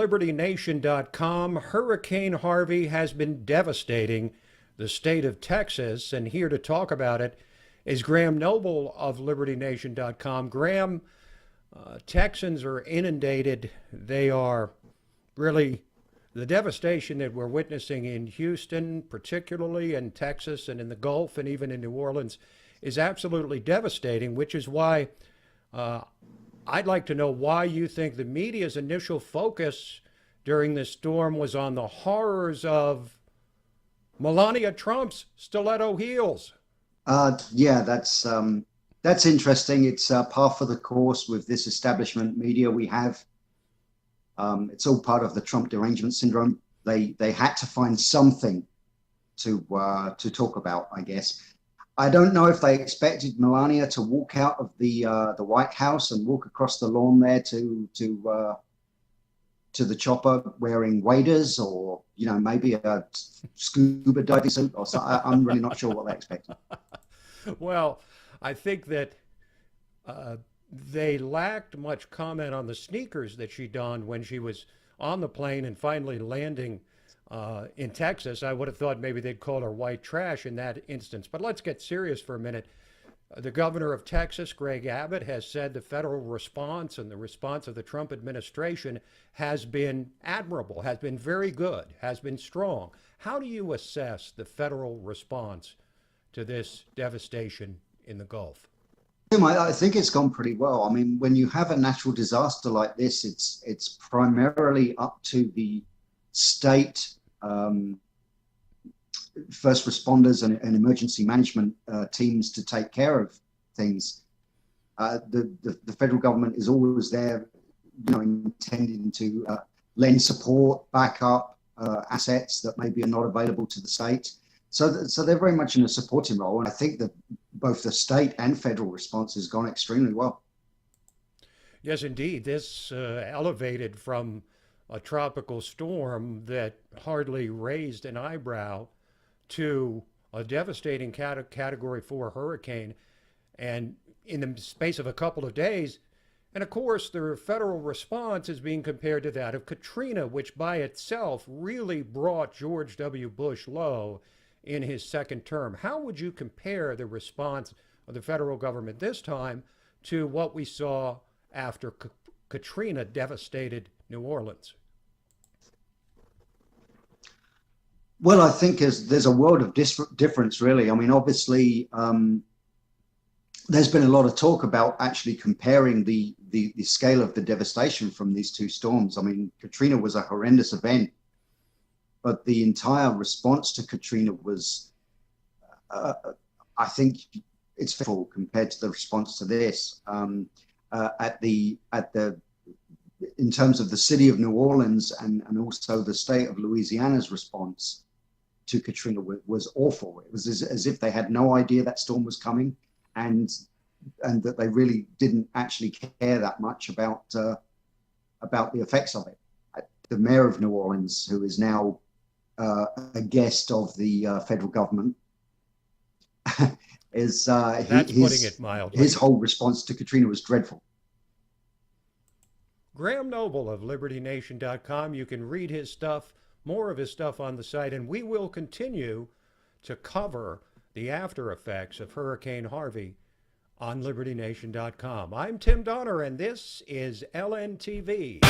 LibertyNation.com. Hurricane Harvey has been devastating the state of Texas, and here to talk about it is Graham Noble of LibertyNation.com. Graham, Texans are inundated. They are really the devastation that we're witnessing in Houston, particularly in Texas and in the Gulf and even in New Orleans, is absolutely devastating, which is why I'd like to know why you think the media's initial focus during this storm was on the horrors of Melania Trump's stiletto heels. Yeah, that's interesting. It's par for the course with this establishment media we have. It's all part of the Trump derangement syndrome. They had to find something to talk about, I guess. I don't know if they expected Melania to walk out of the White House and walk across the lawn there to the chopper wearing waders, or maybe a scuba diving suit or something. I'm really not sure what they expected. Well, I think that they lacked much comment on the sneakers that she donned when she was on the plane and finally landing in Texas. I would have thought maybe they'd call her white trash in that instance. But let's get serious for a minute. The governor of Texas, Greg Abbott, has said the federal response and the response of the Trump administration has been admirable, has been very good, has been strong. How do you assess the federal response to this devastation in the Gulf? I think it's gone pretty well. I mean, when you have a natural disaster like this, it's primarily up to the state first responders and emergency management teams to take care of things. The federal government is always there, intending to lend support, back up assets that maybe are not available to the state. So they're very much in a supporting role, and I think that both the state and federal response has gone extremely well. Yes, indeed. This elevated from a tropical storm that hardly raised an eyebrow to a devastating Category 4 hurricane, and in the space of a couple of days. And of course, the federal response is being compared to that of Katrina, which by itself really brought George W. Bush low in his second term. How would you compare the response of the federal government this time to what we saw after Katrina devastated New Orleans? Well, I think there's a world of difference, really. I mean, obviously, there's been a lot of talk about actually comparing the scale of the devastation from these two storms. I mean, Katrina was a horrendous event, but the entire response to Katrina was, I think, it's full compared to the response to this. In terms of the city of New Orleans and also the state of Louisiana's response to Katrina was awful. It was as if they had no idea that storm was coming, and that they really didn't actually care that much about the effects of it. The mayor of New Orleans, who is now a guest of the federal government, is That's putting it mildly. His whole response to Katrina was dreadful. Graham Noble of LibertyNation.com. You can read his stuff, more of his stuff on the site, and we will continue to cover the after effects of Hurricane Harvey on LibertyNation.com. I'm Tim Donner, and this is LNTV.